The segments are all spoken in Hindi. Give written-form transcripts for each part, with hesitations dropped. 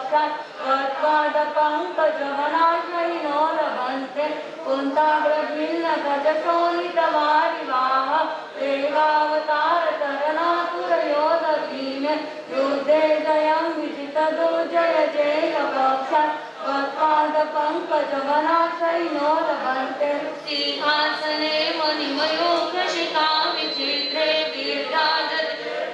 पक्षात् त्वत्पादपङ्कजवनाश्रयिनो लभन्ते कुन्ताग्रभिन्नगजशोणितवारिवाह वेगावतारतरणातुरयोधभीमे युद्धे जयं विजितदुर्जय जय पक्षात् त्वत्पादपङ्कजवनाश्रयिनो लभन्ते सिंहासने मणिमयो कृषिका विचित्रे वीर्यादते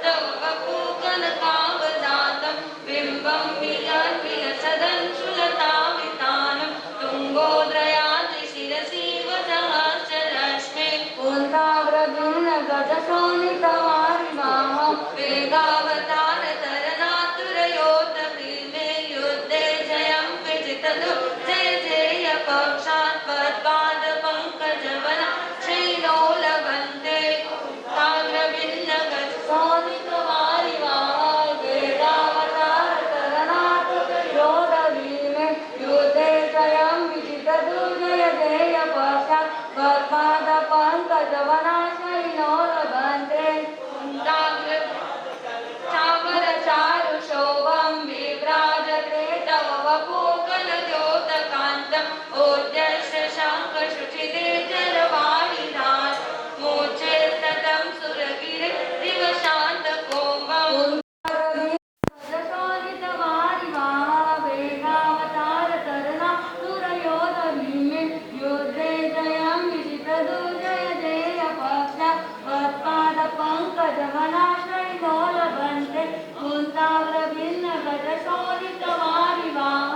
तव वपुकनकावदातं बिम्बं विलसदंशुलतावितानं तुङ्गोदयाद्रिशिरसि वसहस्ररश्मे कुन्ताग्रभिन्नगजशोणितवारिवाह वेगावतारतरणातुरयोधभीमे युद्धे जयं विजितदुर्जय जय पक्षात् त्वत्पादपङ्कजवनाश्रयिनो लभन्ते ताम्रभिन्नगजशोणितवारिवाह वेगावतारतरणातुरयोधभीमे युद्धे जयं विजितदुर्जय जय पक्षात् त्वत्पादपङ्कजवनाश्रयिनो लभन्ते चामरचारुशोभं विभ्राजते तव वपुकलद्योतकान्तम् ओजस्य शङ्खशुचिदेजरवाणिनाथ मोचे सतं सुरगिरिरिव शान्तकोमम् गजशोणितवारिवाह वेगावतारतरणातुरयोधभीमे युद्धे जयं विजितदुर्जय जय पक्षात् त्वत्पादपङ्कजवनाश्रयिनो लभन्ते कुन्ताग्रभिन्नगजशोणितवारिवाह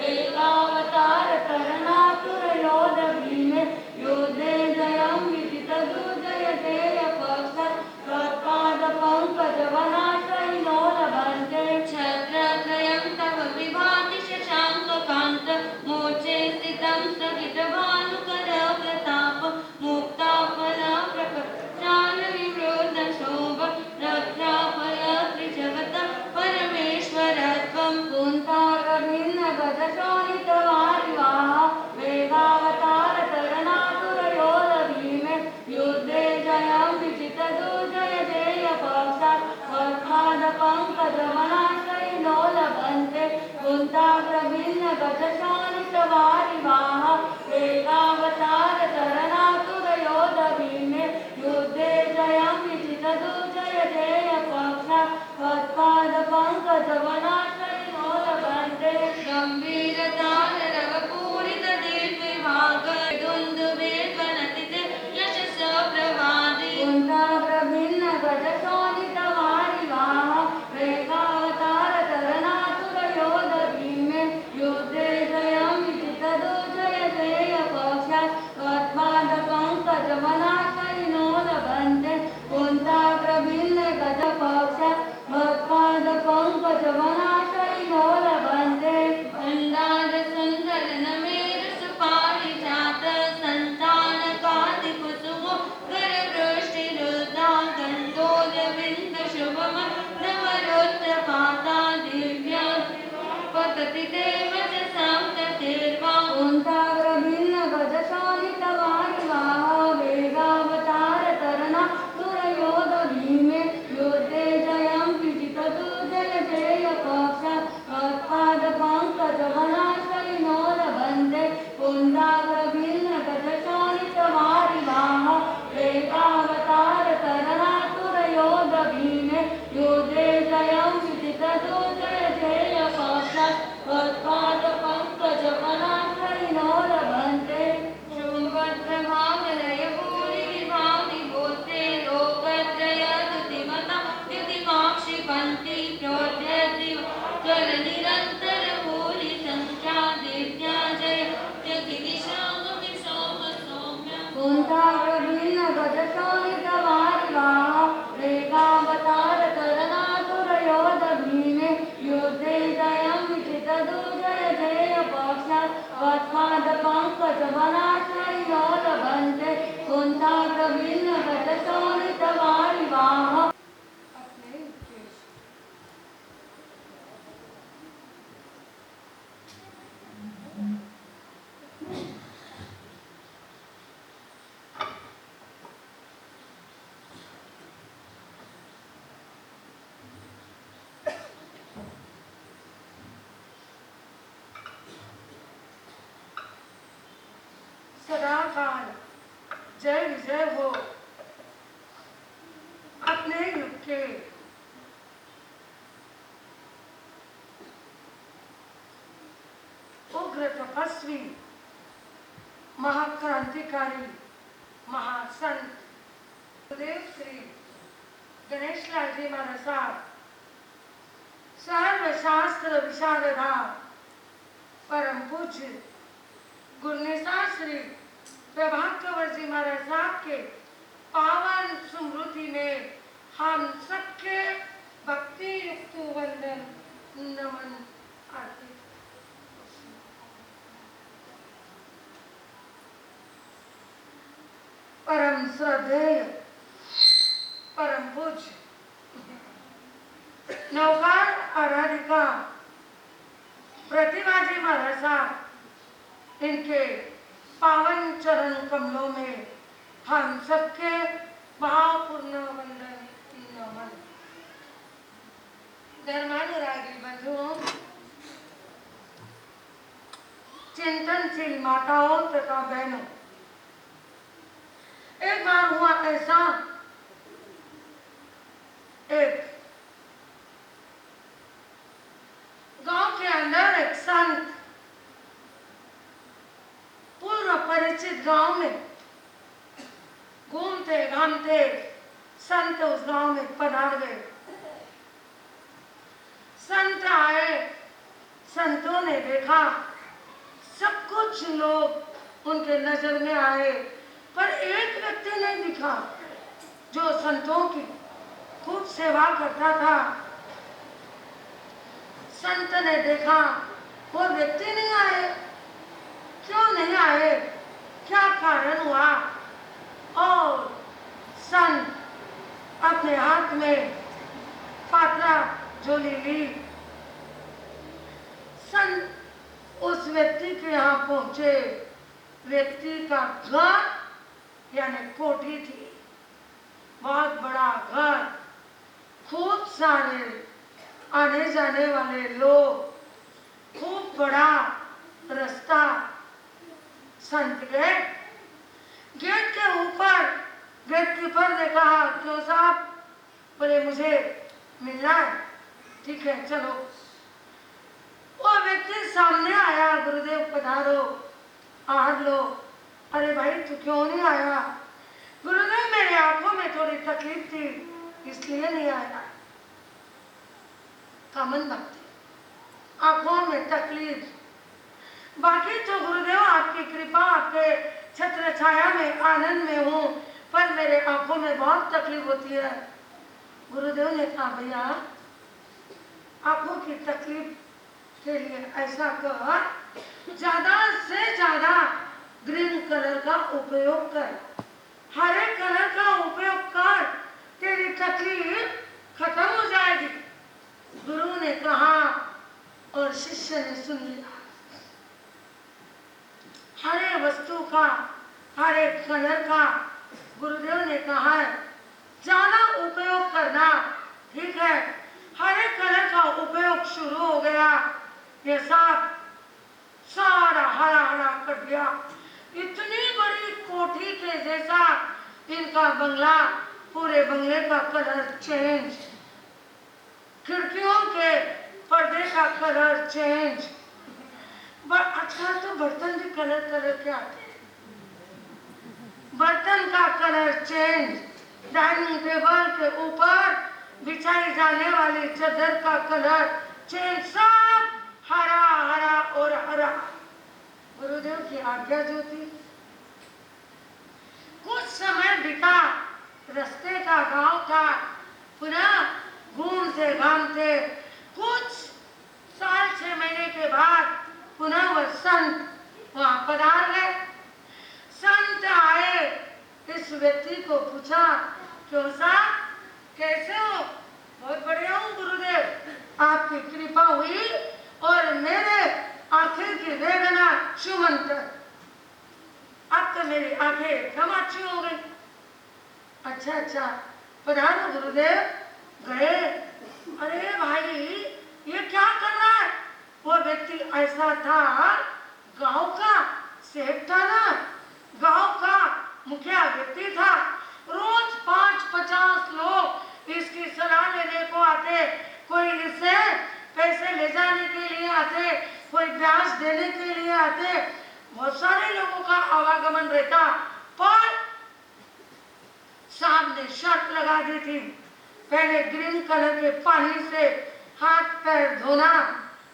वेगावतारतरणातुरयोधभीमे युद्धे जयं विजितदुर्जय जय पक्षात् त्वत्पादपङ्कजवनाश्रयिनो लभन्ते छत्रत्रयं तव विभाति शशाङ्ककान्त मोचे स्थितं स्थगितभानुकरप्रताप मुक्ताफलप्रकटालविवृद्धशोभ रक्षाफलत्रिजगत परमेश्वरत्वं कुन्ताग्रभिन्नगजशोणितवारिवाह वेगावतारतरणातुरयोधभीमे युद्धे जयं विजितदुर्जय जय पक्षात् त्वत्पादपङ्कजवनाश्रयिनो लभन्ते कुन्ताग्रभिन्नगजशोणितवारिवाह वेगावतारतरणातुरयोधभीमे युद्धे जयं विजितदुर्जय जय पक्षात् त्वत्पादपङ्कजवनाश्रयिनो लभन्ते गम्भीरताररवपूरितदीर्घविभाग दुन्दुभिर्वनतिते यशसप्रभादि कुन्ताग्रभिन्नगजशोणितवारिवाह वेगावतारतरणातुरयोधभीमे युद्धे जयं विजितदुर्जय जय पक्षात् त्वत्पादपङ्कजवनाश्रयिनो लभन्ते कुन्ताग्रभिन्नगजपक्षात् त्वत्पादपङ्कजवनाश्रयिनो लभन्ते मन्दारसुन्दरनमेरुसुपारिजात सन्तानकादिकुसुमो करवृष्टिरुद्धा गन्धोजबिन्दुशुभमन्त्रवरोत्रपाता दिव्या पतति देव च सप्ततिर्वा कुन्ताग्रभिन्नगजशोणितवारिवाह वेगावतारतरणातुरयोधभीमे युद्धे जयं विजितदुर्जय जय पक्षात् त्वत्पादपङ्कजवनाश्रयिनो लभन्ते कुन्ताग्रभिन्नगजशोणितवारिवाह वेगावतारतरणातुरयोधभीमे युद्धे जयं विजितदुर्जय जय पक्षात् त्वत्पादपङ्कजवनाश्रयिनो लभन्ते शुम्भद्रभागलयभूरिविभाविभूते लोकत्रयदुतिमता द्युतिमाक्षिपन्ति प्रोद्यति ज्वलनिरन्तरभूरिसङ्ख्या दिव्या जयत्यखिलिशागमि सौम्य कुन्ताग्रभिन्नगजशोणितवारिवाह वेगावतारतरणातुरयोधभीमे युद्धे जयं विजितदुर्जय जय पक्षात् त्वत्पादपङ्कजवनाश्रयिनो लभन्ते कुन्ताग्रभिन्नगजशोणितवारिवाह सदा काल जय विजय हो। अपने युग के उग्र तपस्वी महाक्रांतिकारी महासंत गुरुदेव श्री गणेश लाल जी महाराज साहब, सर्वशास्त्र विशारदार परम पूज्य गुरुनिसार श्री प्रभात कंवर जी महाराज साहब के पावन स्मृति में हम सबके भक्ति युक्त वंदन नमन आरती। परम श्रद्धेय परम पूज्य नौकार आराधिका प्रतिभा जी महाराज साहब, इनके पावन चरण कमलों में हम सबके भावपूर्ण वंदन नमन। धर्मानुरागी बंधुओं, चिंतनशील माताओं तथा बहनों, एक बार हुआ ऐसा, एक गांव के अंदर एक संत, पूर्व परिचित गांव में घूमते घामते संत उस गांव में पधार गए। संत आए, संतों ने देखा, सब कुछ लोग उनके नजर में आए, पर एक व्यक्ति नहीं दिखा जो संतों की खूब सेवा करता था। संत ने देखा वो व्यक्ति नहीं आए, क्यों नहीं आए, क्या कारण हुआ? और संत अपने हाथ में पात्रा झोली ली, संत उस व्यक्ति के यहाँ पहुंचे। व्यक्ति का घर यानी कोठी थी, बहुत बड़ा घर, खूब सारे आने जाने वाले लोग, खूब बड़ा रास्ता। संत गए, गेट के ऊपर गेट कीपर ने कहा, क्यों साहब? बोले मुझे मिलना है। ठीक है चलो। वो व्यक्ति सामने आया, गुरुदेव पधारो, आहट लो। अरे भाई तू क्यों नहीं आया? गुरुदेव मेरी आंखों में थोड़ी तकलीफ थी इसलिए नहीं आया। कॉमन बात है, आंखों में तकलीफ, बाकी तो गुरुदेव आपकी कृपा, आपके छत्र छाया में आनंद में हूँ, पर मेरे आंखों में बहुत तकलीफ होती है। गुरुदेव ने कहा भैया आंखों की तकलीफ के लिए ऐसा कर, ज्यादा से ज्यादा ग्रीन कलर का उपयोग कर, हरे कलर का उपयोग कर, तेरी तकलीफ खत्म हो जाएगी। गुरु ने कहा और शिष्य ने सुन लिया। हरे वस्तु का, हरे कलर का गुरुदेव ने कहा है ज्यादा उपयोग करना, ठीक है। हरे कलर का उपयोग शुरू हो गया, ये सब सारा हरा हरा कर दिया। इतनी बड़ी कोठी के जैसा इनका बंगला, पूरे बंगले का कलर चेंज, खिड़कियों के पर्दे का कलर चेंज। अच्छा तो बर्तन भी कलर कलर के आते हैं, बर्तन का कलर चेंज, डाइनिंग टेबल के ऊपर बिछाई जाने वाली चादर का कलर चेंज, सब हरा हरा और हरा। गुरुदेव की आज्ञा जो थी। कुछ समय बीता, रास्ते का गांव था, पुनः घूमते घामते कुछ साल 6 महीने के बाद पुनः वह संत वहां पधार गए। संत आए, इस व्यक्ति को पूछा, क्यों साहब कैसे हो? बहुत बढ़िया हूँ गुरुदेव, आपकी कृपा हुई और मेरे आंखें की वेदना शमन कर, अब तो मेरी आंखें एकदम अच्छी हो गई। अच्छा अच्छा पधारो गुरुदेव। गए, अरे भाई ये क्या कर रहा है? वो व्यक्ति ऐसा था, गांव का सेठ था ना, व्यक्ति था। रोज 5-50 लोग इसकी सलाह लेने को आते, कोई इससे पैसे ले जाने के लिए आते, कोई ब्याज देने के लिए आते, बहुत सारे लोगों का आवागमन रहता। पर साहब ने शर्त लगा दी थी, पहले ग्रीन कलर के पानी से हाथ पैर धोना,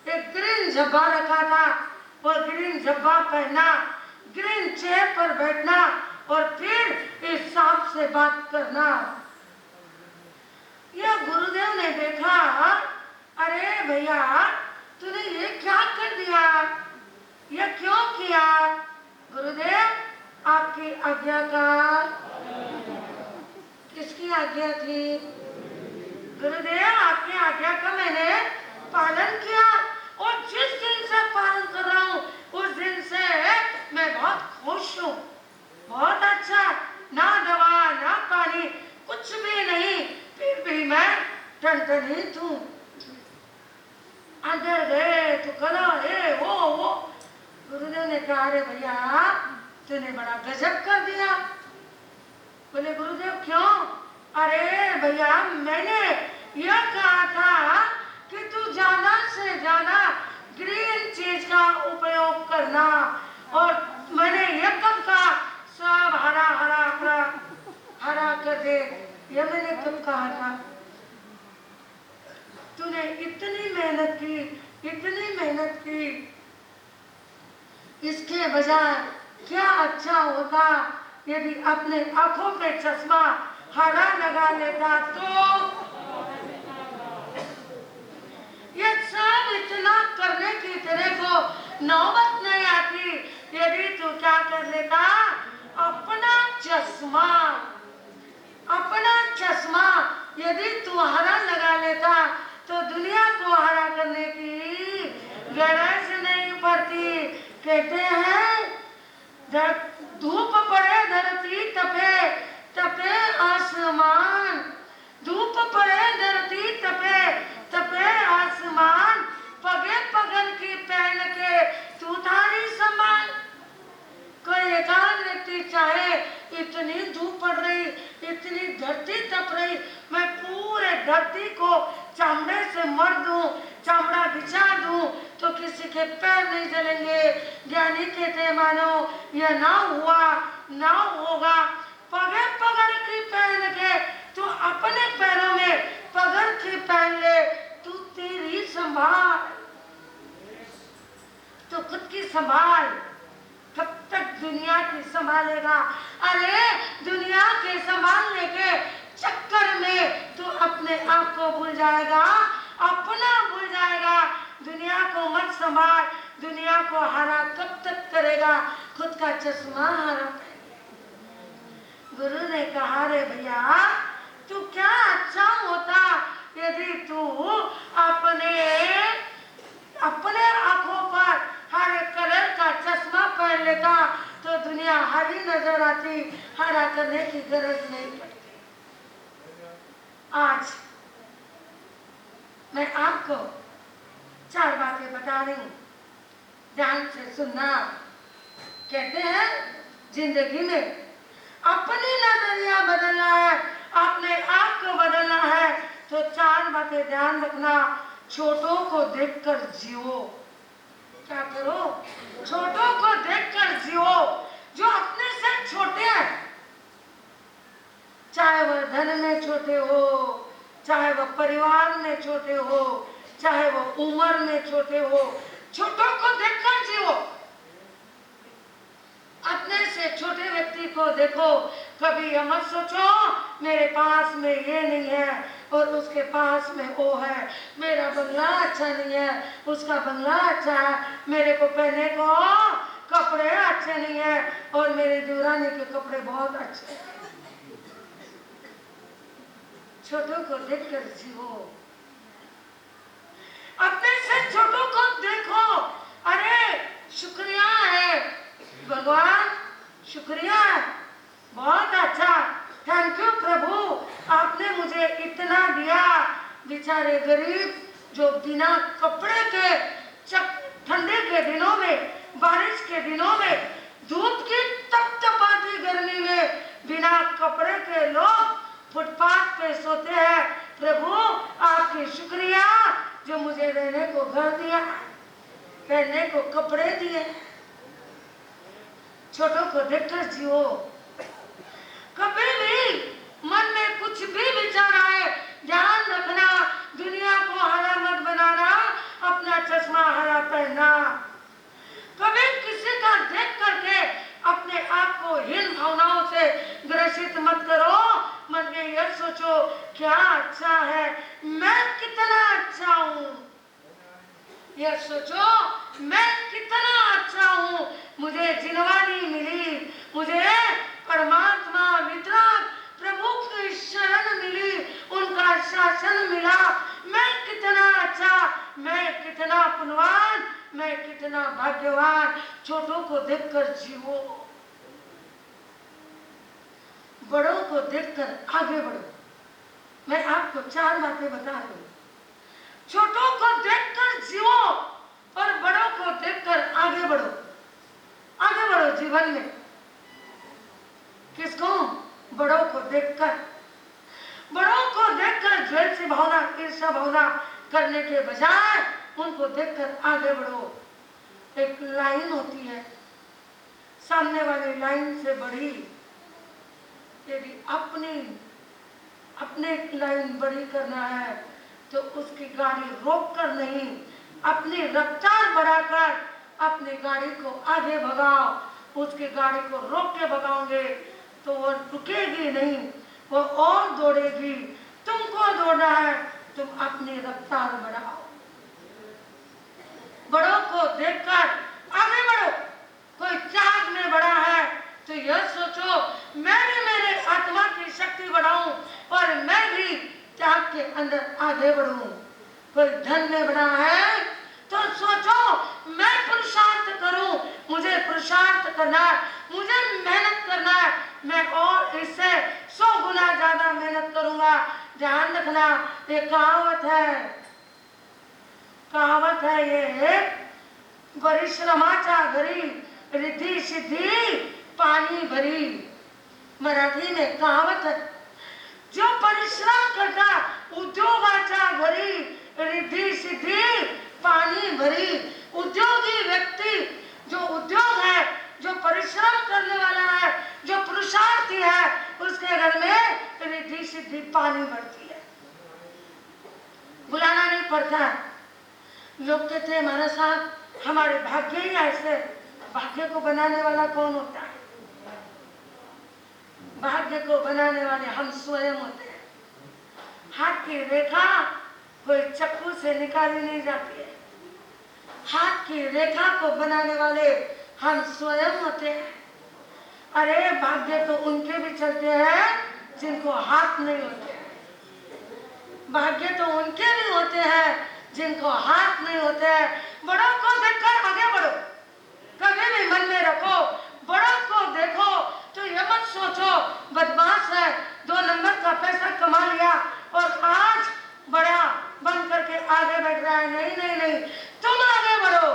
एक ग्रीन झब्बा रखा था, वो ग्रीन झब्बा पहनना, ग्रीन चेयर पर बैठना और फिर इस सांप से बात करना। यह गुरुदेव ने देखा, अरे भैया तूने ये क्या कर दिया, ये क्यों किया? गुरुदेव आपकी आज्ञा का, किसकी आज्ञा थी? गुरुदेव आपकी आज्ञा का मैंने पालन किया और जिस दिन से पालन कर रहा हूँ उस दिन से मैं बहुत खुश हूँ, बहुत अच्छा, ना दवा ना पानी कुछ भी नहीं, फिर भी मैं टनटनित हूँ। अंदर गए तो कला है वो गुरुदेव ने कहा, अरे भैया तूने बड़ा गजब कर दिया। बोले गुरुदेव क्यों? अरे भैया मैंने यह कहा था कि तू ज्यादा से ज्यादा ग्रीन चीज का उपयोग करना, और मैंने यह कब कहा सब हरा हरा हरा हरा कर दे, यह मैंने कब कहा था? तूने इतनी मेहनत की, इतनी मेहनत की, इसके बजाय क्या अच्छा होता यदि अपने आंखों पे चश्मा हरा लगा लेता तो? ये सब इतना करने की तेरे को नौबत नहीं आती यदि तू क्या कर लेता, अपना चश्मा यदि तू हरा लगा लेता तो दुनिया को हरा करने की गरज नहीं पड़ती। कहते हैं धूप पड़े धरती तपे, तपे आसमान, धूप पड़े धरती तपे, तपे आसमान, पगे पगन की पहन के तू थारी संभाल। कोई एकाध व्यक्ति चाहे इतनी धूप पड़ रही, इतनी धरती तप रही, मैं पूरे धरती को चमड़े से मर दूं, चमड़ा बिछा दूं तो किसी के पैर नहीं जलेंगे। ज्ञानी कहते मानो यह ना हुआ ना होगा। पगे पगड़ की पहन के तू अपने पैरों में पगड़ की पहन ले, तू तेरी संभाल, तो खुद की संभाल, कब तक दुनिया की संभालेगा? अरे दुनिया के संभालने के चक्कर में तू अपने आप को भूल जाएगा, अपना भूल जाएगा। दुनिया को मत संभाल, दुनिया को हरा कब तक करेगा? खुद का चश्मा हरा करेगा। गुरु ने कहा, रे भैया तू क्या अच्छा होता यदि तू अपने आंखों पर हरे कलर का चश्मा पहन लेता तो दुनिया हरी नजर आती, हरा करने की जरूरत नहीं पड़ती। आज मैं आपको 4 बातें बता रही हूँ, ध्यान से सुनना। कहते हैं जिंदगी में अपनी नजरिया बदलना है, अपने आप को बदलना है तो 4 बातें ध्यान रखना। छोटों को देखकर जियो। क्या करो? छोटों को देखकर जियो, जो अपने से छोटे हैं, चाहे वह धन में छोटे हो, चाहे वह परिवार में छोटे हो, चाहे वह उम्र में छोटे हो, छोटों को देखकर जियो। अपने से छोटे व्यक्ति को देखो, कभी यह मत सोचो मेरे पास में ये नहीं है और उसके पास में वो है, मेरा बंगला अच्छा नहीं है, उसका बंगला अच्छा है, मेरे को पहनने को कपड़े अच्छे नहीं है और मेरे दुरानी के कपड़े बहुत अच्छे हैं। छोटों को देखकर जियो, अपने से छोटों को देखो। अरे शुक्रिया है भगवान, शुक्रिया है, बहुत अच्छा, थैंक यू प्रभु, आपने मुझे इतना दिया। बेचारे गरीब जो बिना कपड़े के ठंडे के दिनों में, बारिश के दिनों में, धूप की तपतपाती गर्मी में घर दिया, पहनने को कपड़े दिए। छोटों को देखकर जियो। कभी भी मन में कुछ भी विचार आए, ध्यान रखना, दुनिया को हरा मत बनाना, अपना चश्मा हरा पहनना। कभी किसी का देख करके अपने आप को हीन भावनाओं से ग्रसित मत करो। मन में यह सोचो, क्या अच्छा है, मैं कितना अच्छा हूँ। यह सोचो, मैं कितना अच्छा हूँ, मुझे जिनवानी मिली, मुझे परमात्मा वितराग प्रभु की शरण मिली, उनका शासन मिला। मैं कितना अच्छा, मैं कितना पुण्यवान, मैं कितना भाग्यवान। छोटों को देखकर जीवो, बड़ों को देखकर आगे बढ़ो। मैं आपको 4 बातें बता रही हूँ। छोटों को देखकर जीवो और बड़ों को देखकर आगे बढ़ो। आगे बढ़ो जीवन में। किसको? बड़ों को देखकर। बड़ों को देखकर द्वेष से भावना, ईर्ष्या भावना करने के बजाय उनको देखकर आगे बढ़ो। एक लाइन होती है, सामने वाली लाइन से बड़ी, यदि अपने लाइन बड़ी करना है तो उसकी गाड़ी रोक कर नहीं, अपनी रफ्तार बढ़ाकर अपनी गाड़ी को आगे भगाओ। उसकी गाड़ी को रोक के भगाओगे तो वो रुकेगी नहीं, वो और दौड़ेगी। तुमको दौड़ना है, तुम अपनी रफ्तार बढ़ाओ। बड़ों को देखकर आगे बढ़ो। कोई त्याग में बड़ा है तो यह सोचो, मैं भी मेरे आत्मा की शक्ति बढ़ाऊं और मैं भी त्याग के अंदर आगे बढ़ूं। कोई धन में बड़ा है तो सोचो, मैं पुरुषार्थ करूं, मुझे पुरुषार्थ करना है, मुझे मेहनत करना है, मैं और इससे 100 गुना ज्यादा मेहनत करूंगा। ध्यान रखना, ये कहावत है ये, परिश्रमाचा घरी रिद्धी सिद्धी पानी भरी। मराठी में कहावत है, जो परिश्रम करता उद्योगाचा घरी रिद्धी सिद्धी पानी भरी। उद्योगी व्यक्ति, जो उद्योग है, जो परिश्रम करने वाला है, जो पुरुषार्थी है, उसके घर में रिद्धी सिद्धि पानी भरती है। बुलाना नहीं पड़ता है। लोग कहते हैं, हमारे साथ हमारे भाग्य ही ऐसे। भाग्य को बनाने वाला कौन होता है? भाग्य को बनाने वाले हम स्वयं होते हैं। हाथ की रेखा कोई चक्कू से निकाली नहीं जाती है। हाथ की रेखा को बनाने वाले हम स्वयं होते हैं। अरे भाग्य तो उनके भी चलते हैं जिनको हाथ नहीं होते हैं। भाग्य तो उनके भी होते हैं जिनको हाथ नहीं होते हैं। बड़ों को देखकर आगे बढ़ो। कभी भी मन में रखो, बड़ों को देखो तो ये मत सोचो बदमाश है, 2 नंबर का पैसा कमा लिया और आज बड़ा बन करके आगे बढ़ रहा है। नहीं नहीं नहीं, तुम आगे बढ़ो।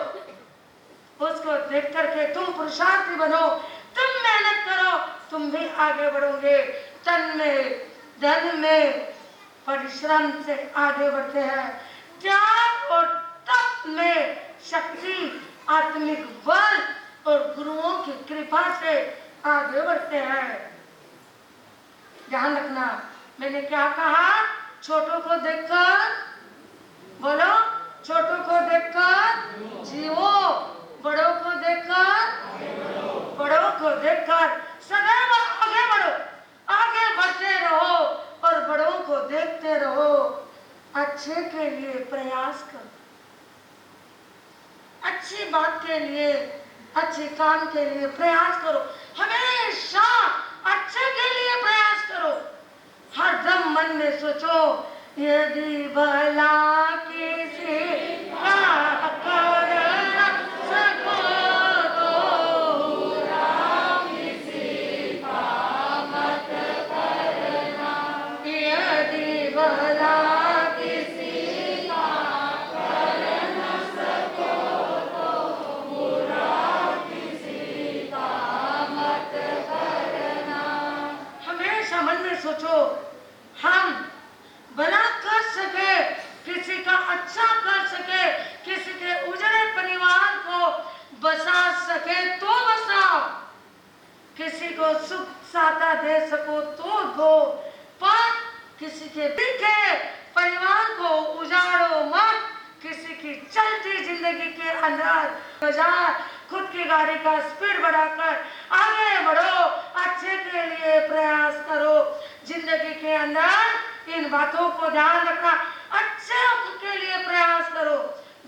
उसको देख करके तुम पुरुषार्थी बनो, तुम मेहनत करो, तुम भी आगे बढ़ोगे। तन में, धन में, परिश्रम से आगे बढ़ते हैं। त्याग और तप में शक्ति, आत्मिक बल और गुरुओं की कृपा से आगे बढ़ते हैं। ध्यान रखना, मैंने क्या कहा? छोटों को देखकर बोलो, छोटों को देखकर जीवो, बड़ों को देखकर सदैव आगे बढ़ो। आगे बढ़ते रहो और बड़ों को देखते रहो। अच्छे के लिए प्रयास करो, अच्छी बात के लिए, अच्छे काम के लिए प्रयास करो। हमेशा अच्छे के लिए प्रयास करो। हर दम मन में सोचो, यदि भला किसी का कर न सको तो बुरा किसी का मत करना। यदि भला किसी का कर न सको तो बुरा किसी का मत करना। हमेशा मन में सोचो, हम भला कर सके, किसी का अच्छा कर सके, किसी को सुख साता दे सको तो दो, पर किसी के पीछे परिवार को उजाड़ो मत। किसी की चलती जिंदगी के अंदर बाजार खुद की गाड़ी का स्पीड बढ़ाकर आगे बढ़ो, अच्छे के लिए प्रयास करो। जिंदगी के अंदर इन बातों को ध्यान रखना, अच्छे के लिए प्रयास करो।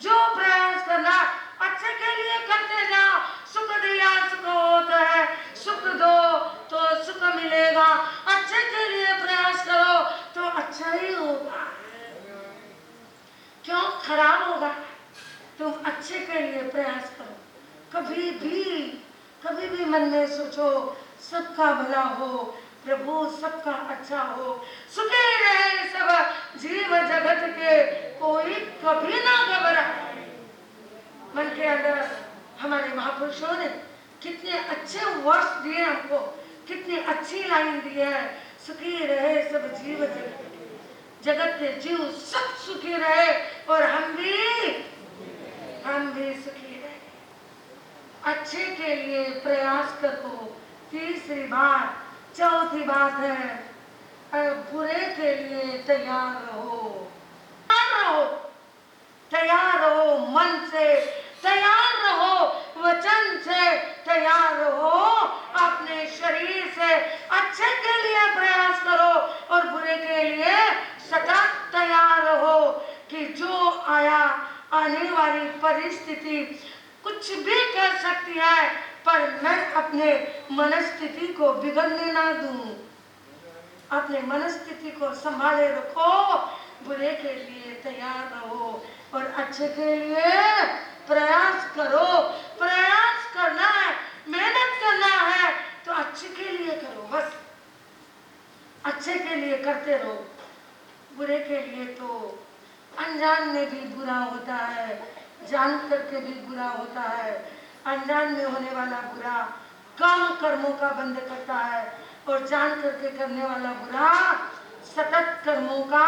जो प्रयास करना अच्छे के लिए करते जाओ। सुख दिया सुख होता है, सुख दो तो सुख मिलेगा। अच्छे के लिए प्रयास करो तो अच्छा ही होगा, क्यों खराब होगा? तुम अच्छे के लिए प्रयास करो। कभी भी मन में सोचो सबका भला हो, प्रभु सबका अच्छा हो, सुखी रहे सब जीव जगत के, कोई कभी ना घबराए। मन के अंदर हमारे महापुरुषों ने कितने अच्छे वर्ष दिए हमको, कितनी अच्छी लाइन दी है। सुखी रहे सब जीव जगत के जीव सब सुखी रहे और हम भी सुखी रहे। अच्छे के लिए प्रयास करो, तीसरी बात। चौथी बात है बुरे के लिए तैयार रहो। तैयार रहो, मन से तैयार रहो, वचन से तैयार रहो, अपने शरीर से अच्छे के लिए प्रयास करो और बुरे के लिए सतत तैयार रहो कि जो आने वाली परिस्थिति कुछ भी कर सकती है, पर मैं अपने मनस्थिति को बिगड़ने ना दूं। अपने मनस्थिति को संभाले रखो, बुरे के लिए तैयार रहो और अच्छे के लिए प्रयास करो। प्रयास करना है, मेहनत करना है तो अच्छे के लिए करो, बस अच्छे के लिए करते रहो। बुरे के लिए तो अनजान में भी बुरा होता है, जान करके भी बुरा होता है। अनजान में होने वाला बुरा काम कर्मों का बंद करता है और जान करके करने वाला बुरा सतत कर्मों का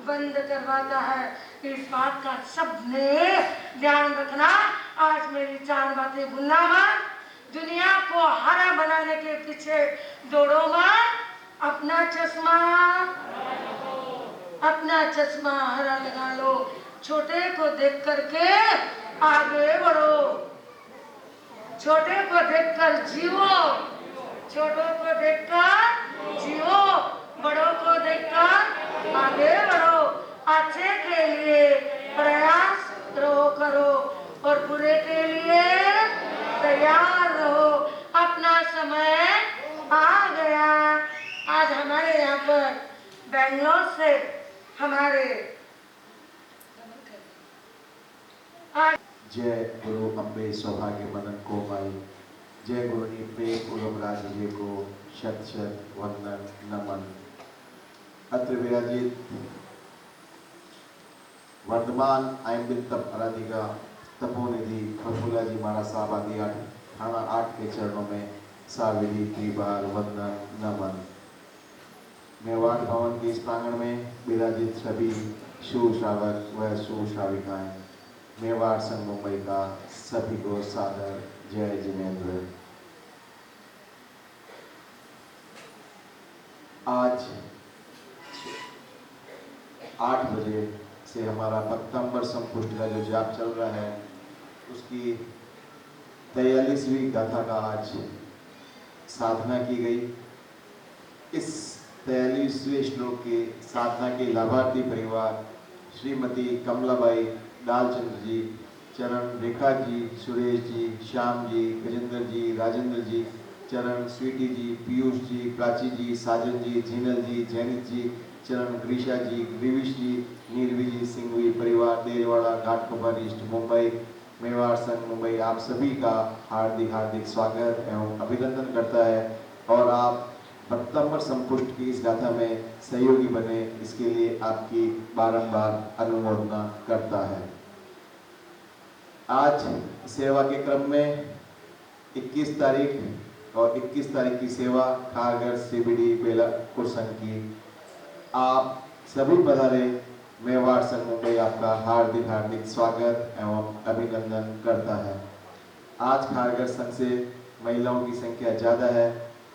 बंद करवाता है। इस बात का सबने ध्यान रखना। आज मेरी 4 बातें भूलना मत। दुनिया को हरा बनाने के पीछे दौड़ो मत। अपना चश्मा हरा लगा लो। छोटे को देख करके आगे बढ़ो, छोटे को देखकर जियो, छोटों को देखकर जियो, बड़ों को देखकर आगे बढ़ो। अच्छे के लिए प्रयास करो और बुरे के लिए तैयार रहो। अपना समय आ गया। आज हमारे यहाँ पर बेंगलोर से हमारे जय गुरु अम्बे सौभाग्य मदन को माई। जय गुरुनी प्रेम पूर्वक राजी को शत शत वंदन नमन। अत्र विराजित वर्धमान आइंबिल तप आराधिका तपोनिधि प्रफुल्ला जी महाराज साहब आदि थाना 8 के चरणों में साविधि त्रिबार वंदन नमन। मेवाड़ भवन के इस प्रांगण में विराजित सभी सुश्रावक व सुश्राविकाएं, मेवाड़ संघ मुंबई का सभी को सादर जय जिनेन्द्र। आज 8 बजे से हमारा पक्तंबर संपुष्ट का जो जाप चल रहा है, उसकी 43वीं गाथा का आज साधना की गई। इस 43वें श्लोक के साधना के लाभार्थी परिवार श्रीमती कमलाबाई डालचंद्र जी, चरण रेखा जी, सुरेश जी, श्याम जी, गजेंद्र जी, राजेंद्र जी, चरण स्वीटी जी, पीयूष जी, प्राची जी, साजन जी, झीनल जी, जैनित जी, चरण ग्रीशा जी, ग्रीविश जी, नीरवी जी, सिंघवी परिवार देरवाड़ा घाटकोपर ईस्ट मुंबई मेवाड़ संघ मुंबई आप सभी का हार्दिक हार्दिक स्वागत एवं अभिनंदन करता है। और आप पक्तंबर संपुष्ट की इस गाथा में सहयोगी बने, इसके लिए आपकी बारंबार अनुमोदना करता है। आज सेवा के क्रम में 21 तारीख और 21 तारीख की सेवा खारघर सीबीडी बेलापुर संघ की आप सभी पधारे। मेवाड़ संघ मुंबई आपका हार्दिक हार्दिक स्वागत एवं अभिनंदन करता है। आज खारघर संघ से महिलाओं की संख्या ज़्यादा है,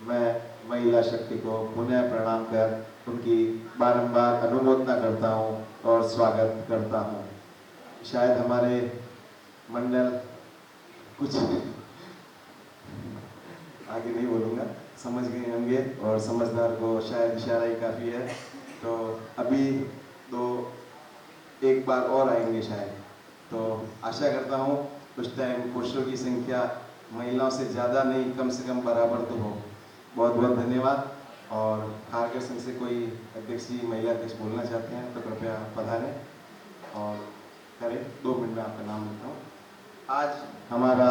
मैं महिला शक्ति को पुनः प्रणाम कर उनकी बारंबार अनुमोदना करता हूँ और स्वागत करता हूँ। शायद हमारे मंडल कुछ आगे नहीं बोलूँगा, समझ गए होंगे और समझदार को शायद इशारा ही काफ़ी है। तो अभी एक बार और आएंगे शायद, तो आशा करता हूँ उस टाइम पुरुषों की संख्या महिलाओं से ज़्यादा नहीं, कम से कम बराबर तो हो। बहुत बहुत धन्यवाद। और खारकर संघ से कोई अध्यक्ष जी, महिला अध्यक्ष बोलना चाहते हैं तो कृपया पधारें और करें। 2 मिनट में आपका नाम लिखता हूँ। आज हमारा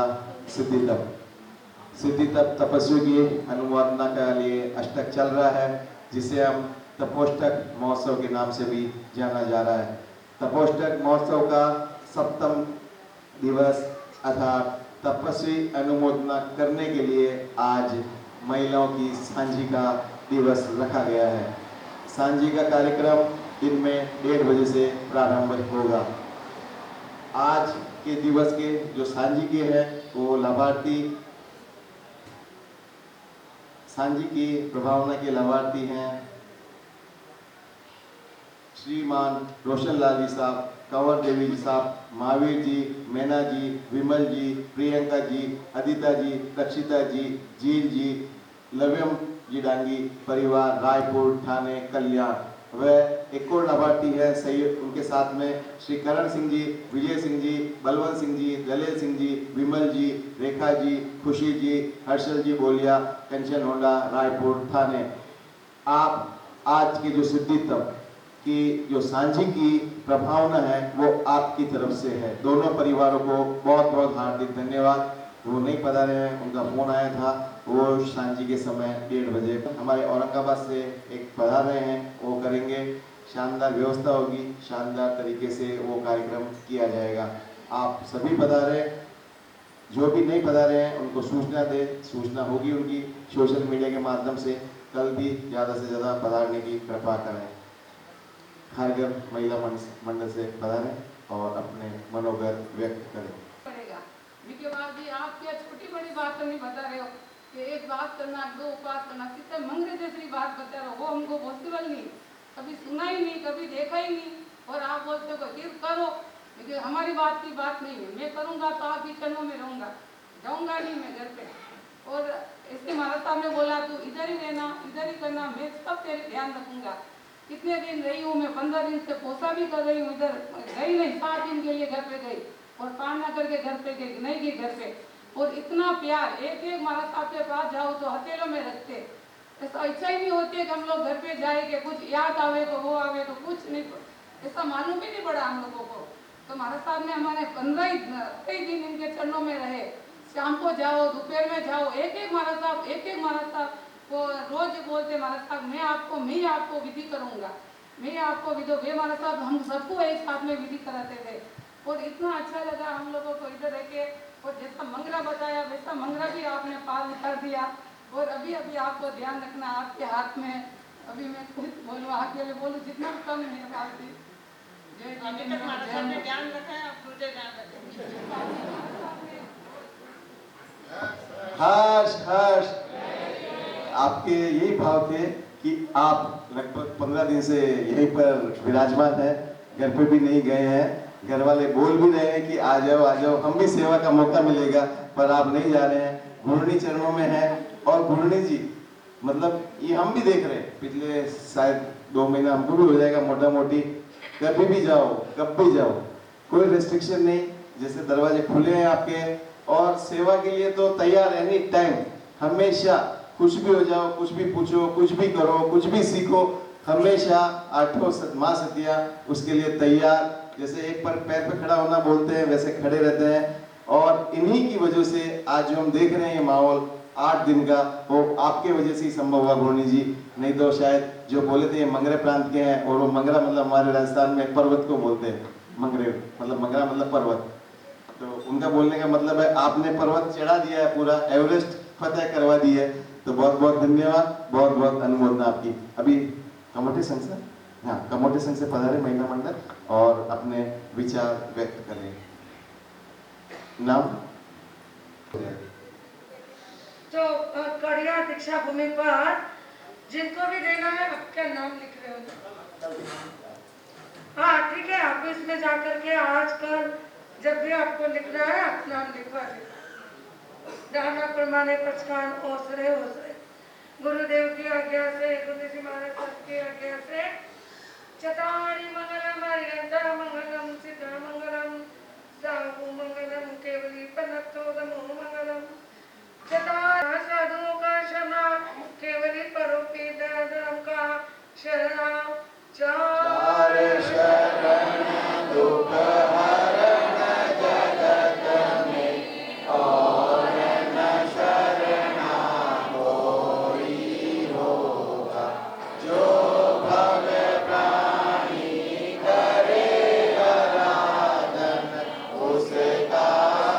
सिद्धि तप तपस्वी की अनुमोदना का लिए अष्टक चल रहा है, जिसे हम तपोष्टक महोत्सव के नाम से भी जाना जा रहा है। तपोष्टक महोत्सव का 7वां दिवस अर्थात तपस्वी अनुमोदना करने के लिए आज महिलाओं की सांझी का दिवस रखा गया है। सांझी का कार्यक्रम दिन में 1:30 बजे से प्रारंभ होगा। आज के दिवस के जो सांझी के हैं वो लाभार्थी, सांझी की प्रभावना के लाभार्थी हैं श्रीमान रोशन लाल जी साहब, कंवर देवी जी साहब, महावीर जी, मैना जी, विमल जी, प्रियंका जी, अदिता जी, रक्षिता जी, जील जी, लव्यम जी डांगी परिवार, रायपुर, ठाणे, कल्याण। वह एक और लाभार्थी है सही, उनके साथ में श्री करण सिंह जी, विजय सिंह जी, बलवंत सिंह जी, दलेल सिंह जी, विमल जी, रेखा जी, खुशी जी, हर्षल जी बोलिया, कंचन होंडा, रायपुर, ठाणे। आप आज के जो सिद्धि तप की जो सांझी की प्रभावना है वो आपकी तरफ से है। दोनों परिवारों को बहुत बहुत हार्दिक धन्यवाद। वो नहीं पधारे हैं, उनका फोन आया था, वो सांझी के समय 1:30 बजे हमारे औरंगाबाद से एक पधार रहे हैं, वो करेंगे। शानदार व्यवस्था होगी, शानदार तरीके से वो कार्यक्रम किया जाएगा। आप सभी पधारे, जो भी नहीं पधारे हैं उनको सूचना दे, सूचना होगी उनकी सोशल मीडिया के माध्यम से। कल भी ज़्यादा से ज़्यादा पधारने की कृपा करें। खारगर महिला मंडल से पधारें और अपने मनोगत व्यक्त करें। के बाद भी आप क्या छोटी बड़ी बात तो नहीं बता रहे हो कि एक बात करना, 2 उपास करना, सीधे मंगरे जैसी बात बता रहे हो, वो हमको पॉसिबल नहीं, कभी सुना ही नहीं, कभी देखा ही नहीं। और आप बोलते हो कि करो, लेकिन हमारी बात की बात नहीं है। मैं करूँगा तो आपकी चरणों में रहूँगा, जाऊँगा नहीं मैं घर पे। और इसके महाराज साहब ने बोला तू इधर ही रहना, इधर ही करना, मैं सब तेरे ध्यान रखूँगा। कितने दिन रही हूँ मैं, 15 दिन से पोसा भी कर रही हूँ, इधर गई नहीं, 7 दिन के लिए घर पे गई और पाना करके घर पे गई, नहीं गई घर पे। और इतना प्यार, एक महाराज साहब के पास जाओ तो हथेलों में रखते, ऐसा इच्छा ही नहीं होती है कि हम लोग घर पे जाएंगे, कुछ याद आवे तो वो आवे तो कुछ नहीं, ऐसा मालूम भी नहीं पड़ा हम लोगों को। तो महाराज साहब ने हमारे 15 दिन इनके चरणों में रहे। शाम को जाओ, दोपहर में जाओ, एक महाराज साहब वो रोज बोलते, महाराज साहब मैं आपको विधि करूँगा, मैं आपको विधि। वे महाराज साहब हम सबको एक साथ में विधि कराते थे और इतना अच्छा लगा हम लोगों को इधर रह के। और जैसा मंगरा बताया वैसा मंगरा भी आपने पार उतार दिया। और अभी आपको ध्यान रखना, आपके हाथ में। अभी मैं कुछ बोलूँ, आगे में बोलूँ जितना कम मेरे पास भी। ध्यान रखें, आप मुझे ध्यान रखें। हर्ष आपके यही भाव थे कि आप लगभग 15 दिन से यहीं पर विराजमान हैं, घर पे भी नहीं गए हैं। घर वाले बोल भी रहे हैं कि आ जाओ, हम भी सेवा का मौका मिलेगा, पर आप नहीं जा रहे हैं। घूर्णी चरणों में है और घूर्णी जी मतलब ये हम भी देख रहे हैं, पिछले शायद 2 महीना हमको भी हो जाएगा मोटा मोटी। कभी भी जाओ, कब भी जाओ, कोई रेस्ट्रिक्शन नहीं, जैसे दरवाजे खुले हैं आपके। और सेवा के लिए तो तैयार एनी टाइम, हमेशा कुछ भी हो जाओ, कुछ भी पूछो, कुछ भी करो, कुछ भी सीखो, हमेशा 8 माह सतिया उसके लिए तैयार। जैसे एक पर पैर पे खड़ा होना बोलते हैं, वैसे खड़े रहते हैं। और इन्हीं की वजह से आज जो हम देख रहे हैं ये माहौल 8 दिन का, वो आपके वजह से ही संभव हुआ गुरनी जी। नहीं तो शायद जो बोले थे ये मंगरे प्रांत के हैं, और वो मंगरा मतलब हमारे राजस्थान में पर्वत को बोलते हैं, मंगरे मतलब मंगरा मतलब पर्वत। तो उनका बोलने का मतलब है आपने पर्वत चढ़ा दिया है, पूरा एवरेस्ट फतेह करवा दी है। तो बहुत बहुत धन्यवाद, बहुत बहुत अनुमोदना आपकी। अभी कमोटे संघ से, हाँ कमोटे संघ से पधारे महिला मंडल और अपने विचार व्यक्त करें। नाम तो कड़िया दीक्षा भूमि पर जिनको भी देना है आपका नाम लिख रहे हो। हाँ ठीक है, आप इसमें जाकर के आजकल जब भी आपको लिखना है आप नाम लिखवा दें। दाना प्रमाणे पचकान ओसरे ओसरे गुरुदेव की आज्ञा से, गुरु जी महाराज की आज्ञा से चतारी मंगलम हरिहंता मंगलम सिद्धा मंगलम साहु मंगलम